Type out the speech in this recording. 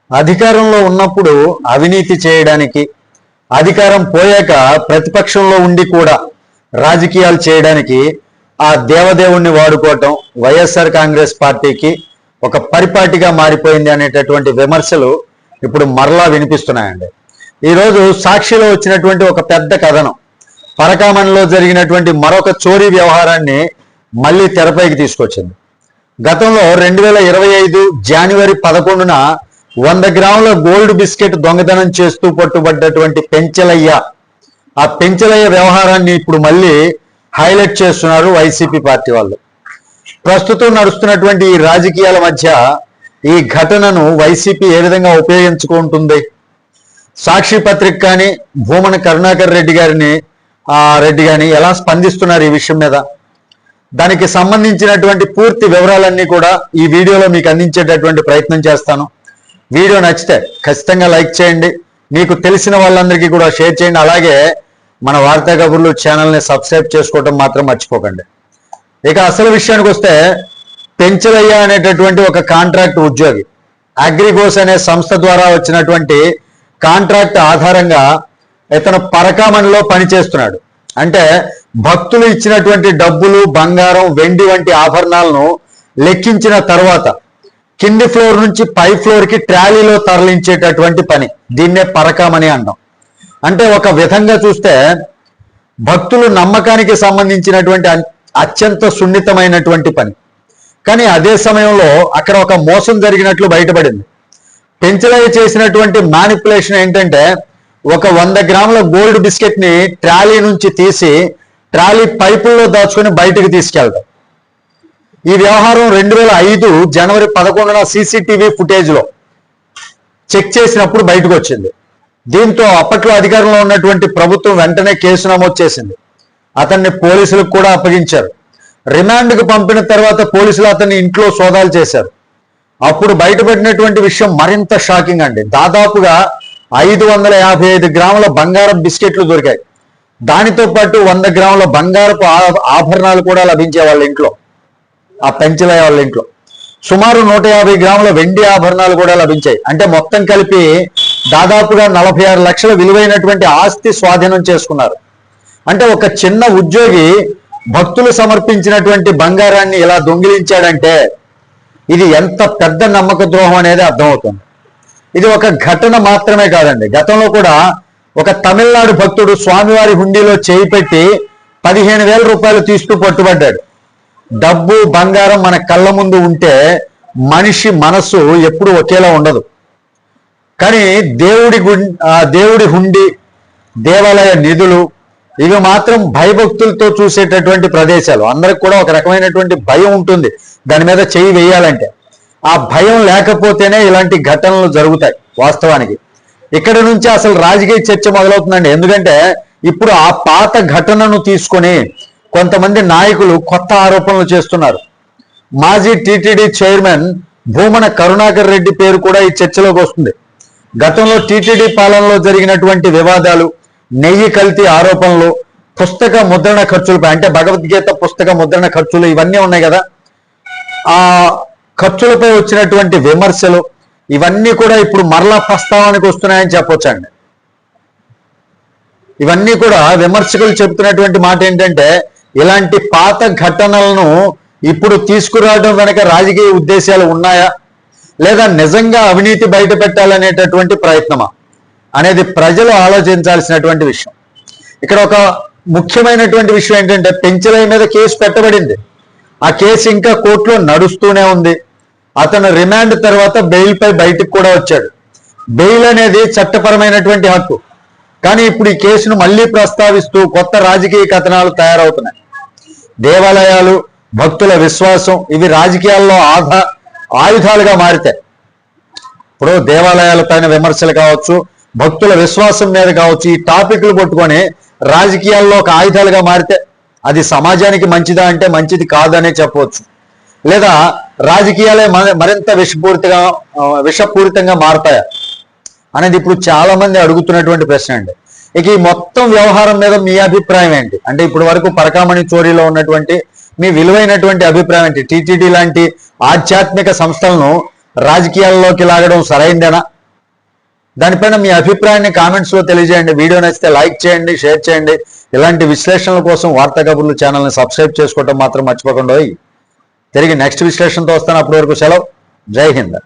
అధికారంలో ఉన్నప్పుడు అవినీతి చేయడానికి, అధికారం పోయాక ప్రతిపక్షంలో ఉండి కూడా రాజకీయాలు చేయడానికి ఆ దేవదేవుణ్ణి వాడుకోవటం వైఎస్ఆర్ కాంగ్రెస్ పార్టీకి ఒక పరిపాటిగా మారిపోయింది అనేటటువంటి విమర్శలు ఇప్పుడు మరలా వినిపిస్తున్నాయండి. ఈరోజు సాక్షిలో వచ్చినటువంటి ఒక పెద్ద కథనం, పరకామణిలో జరిగినటువంటి మరొక చోరీ వ్యవహారాన్ని మళ్ళీ తెరపైకి తీసుకొచ్చింది. గతంలో 2025 జనవరి 11న 100 గ్రాముల గోల్డ్ బిస్కెట్ దొంగతనం చేస్తూ పట్టుబడ్డటువంటి పెంచలయ్య, ఆ పెంచలయ్య వ్యవహారాన్ని ఇప్పుడు మళ్ళీ హైలైట్ చేస్తున్నారు వైసీపీ పార్టీ వాళ్ళు. ప్రస్తుతం నడుస్తున్నటువంటి ఈ రాజకీయాల మధ్య ఈ ఘటనను వైసీపీ ఏ విధంగా ఉపయోగించుకుంటుంది? సాక్షి పత్రిక కానీ భూమన కరుణాకర్ రెడ్డి గారిని ఎలా స్పందిస్తున్నారు ఈ విషయం మీద? దానికి సంబంధించినటువంటి పూర్తి వివరాలన్నీ కూడా ఈ వీడియోలో మీకు అందించేటటువంటి ప్రయత్నం చేస్తాను. వీడియో నచ్చితే ఖచ్చితంగా లైక్ చేయండి, మీకు తెలిసిన వాళ్ళందరికీ కూడా షేర్ చేయండి. అలాగే మన వార్తా కబుర్లు ఛానల్ని సబ్స్క్రైబ్ చేసుకోవటం మాత్రం మర్చిపోకండి. ఇక అసలు విషయానికి వస్తే, పెంచలయ్య అనేటటువంటి ఒక కాంట్రాక్ట్ ఉద్యోగి అగ్రిగోస్ అనే సంస్థ ద్వారా వచ్చినటువంటి కాంట్రాక్ట్ ఆధారంగా ఇతను పరకామణిలో పనిచేస్తున్నాడు. అంటే భక్తులు ఇచ్చినటువంటి డబ్బులు, బంగారం, వెండి వంటి ఆభరణాలను లెక్కించిన తర్వాత కింది ఫ్లోర్ నుంచి పై ఫ్లోర్కి ట్రాలీలో తరలించేటటువంటి పని, దీన్నే పరకామణి అంటాం. అంటే ఒక విధంగా చూస్తే భక్తులు నమ్మకానికి సంబంధించినటువంటి అత్యంత సున్నితమైనటువంటి పని. కానీ అదే సమయంలో అక్కడ ఒక మోసం జరిగినట్లు బయటపడింది. పెంచలయ్య చేసినటువంటి మ్యానిపులేషన్ ఏంటంటే, ఒక 100 గ్రాముల గోల్డ్ బిస్కెట్ ని ట్రాలీ నుంచి తీసి ట్రాలీ పైపుల్లో దాచుకొని బయటకు తీసుకెళ్తాం. ఈ వ్యవహారం 2005 జనవరి 11న సీసీటీవీ ఫుటేజ్ లో చెక్ చేసినప్పుడు బయటకు వచ్చింది. దీంతో అప్పట్లో అధికారంలో ఉన్నటువంటి ప్రభుత్వం వెంటనే కేసు నమోదు చేసింది. అతన్ని పోలీసులకు కూడా అప్పగించారు. రిమాండ్కు పంపిన తర్వాత పోలీసులు అతన్ని ఇంట్లో సోదాలు చేశారు. అప్పుడు బయటపడినటువంటి విషయం మరింత షాకింగ్ అండి. దాదాపుగా 555 గ్రాముల బంగారం బిస్కెట్లు దొరికాయి. దానితో పాటు 100 గ్రాముల బంగారపు ఆభరణాలు కూడా లభించే వాళ్ళ ఇంట్లో, ఆ పెంచలయ్య వాళ్ళ ఇంట్లో. సుమారు 150 గ్రాముల వెండి ఆభరణాలు కూడా లభించాయి. అంటే మొత్తం కలిపి దాదాపుగా 46 లక్షల విలువైనటువంటి ఆస్తి స్వాధీనం చేసుకున్నారు. అంటే ఒక చిన్న ఉద్యోగి భక్తులు సమర్పించినటువంటి బంగారాన్ని ఇలా దొంగిలించాడంటే ఇది ఎంత పెద్ద నమ్మక ద్రోహం అనేది అర్థమవుతుంది. ఇది ఒక ఘటన మాత్రమే కాదండి. గతంలో కూడా ఒక తమిళనాడు భక్తుడు స్వామివారి హుండీలో చేయి పెట్టి 15,000 రూపాయలు తీస్తూ పట్టుబడ్డాడు. డబ్బు, బంగారం మన కళ్ళ ముందు ఉంటే మనిషి మనసు ఎప్పుడు ఒకేలా ఉండదు. కానీ దేవుడి హుండీ, దేవాలయ నిధులు, ఇవి మాత్రం భయభక్తులతో చూసేటటువంటి ప్రదేశాలు. అందరికి కూడా ఒక రకమైనటువంటి భయం ఉంటుంది దాని మీద చేయి వేయాలంటే. ఆ భయం లేకపోతేనే ఇలాంటి ఘటనలు జరుగుతాయి. వాస్తవానికి ఇక్కడి నుంచి అసలు రాజకీయ చర్చ మొదలవుతుందండి. ఎందుకంటే ఇప్పుడు ఆ పాత ఘటనను తీసుకొని కొంతమంది నాయకులు కొత్త ఆరోపణలు చేస్తున్నారు. మాజీ టీటీడీ చైర్మన్ భూమన కరుణాకర్ రెడ్డి పేరు కూడా ఈ చర్చలోకి వస్తుంది. గతంలో టీటీడీ పాలనలో జరిగినటువంటి వివాదాలు, నెయ్యి కల్తీ ఆరోపణలు, పుస్తక ముద్రణ ఖర్చులపై, అంటే భగవద్గీత పుస్తక ముద్రణ ఖర్చులు, ఇవన్నీ ఉన్నాయి కదా, ఆ ఖర్చులపై వచ్చినటువంటి విమర్శలు, ఇవన్నీ కూడా ఇప్పుడు మరలా ప్రస్తావనకు వస్తున్నాయని చెప్పొచ్చండి. ఇవన్నీ కూడా విమర్శకులు చెబుతున్నటువంటి మాట ఏంటంటే, ఇలాంటి పాత ఘటనలను ఇప్పుడు తీసుకురావడం వెనక రాజకీయ ఉద్దేశాలు ఉన్నాయా, లేదా నిజంగా అవినీతి బయట పెట్టాలనేటటువంటి ప్రయత్నమా అనేది ప్రజలు ఆలోచించాల్సినటువంటి విషయం. ఇక్కడ ఒక ముఖ్యమైనటువంటి విషయం ఏంటంటే, పెంచలయ్య మీద కేసు పెట్టబడింది. ఆ కేసు ఇంకా కోర్టులో నడుస్తూనే ఉంది. అతను రిమాండ్ తర్వాత బెయిల్పై బయటకు కూడా వచ్చాడు. బెయిల్ అనేది చట్టపరమైనటువంటి హక్కు. కానీ ఇప్పుడు ఈ కేసును మళ్ళీ ప్రస్తావిస్తూ కొత్త రాజకీయ కథనాలు తయారవుతున్నాయి. దేవాలయాలు, భక్తుల విశ్వాసం, ఇవి రాజకీయాల్లో ఆయుధాలుగా మారితే, ఇప్పుడు దేవాలయాల పైన విమర్శలు కావచ్చు, భక్తుల విశ్వాసం మీద కావచ్చు, ఈ టాపిక్లు పట్టుకొని రాజకీయాల్లో ఒక ఆయుధాలుగా మారితే అది సమాజానికి మంచిదా అంటే మంచిది కాదనే చెప్పవచ్చు. లేదా రాజకీయాలే మరింత విషపూరితంగా మారతాయా అనేది ఇప్పుడు చాలా మంది అడుగుతున్నటువంటి ప్రశ్న అండి. ఇక ఈ మొత్తం వ్యవహారం మీద మీ అభిప్రాయం ఏంటి? అంటే ఇప్పటి వరకు పరకామణి చోరీలో ఉన్నటువంటి మీ విలువైనటువంటి అభిప్రాయం ఏంటి? టీటీడీ లాంటి ఆధ్యాత్మిక సంస్థలను రాజకీయాల్లోకి లాగడం సరైందేనా? దానిపైన మీ అభిప్రాయాన్ని కామెంట్స్ లో తెలియజేయండి. వీడియో నచ్చితే లైక్ చేయండి, షేర్ చేయండి. ఇలాంటి విశ్లేషణల కోసం వార్తా కబుర్లు ఛానల్ని సబ్స్క్రైబ్ చేసుకోవడం మాత్రం మర్చిపోకుండా. తిరిగి నెక్స్ట్ విశ్లేషణతో వస్తాను. అప్పటి వరకు సెలవు. జై హింద్.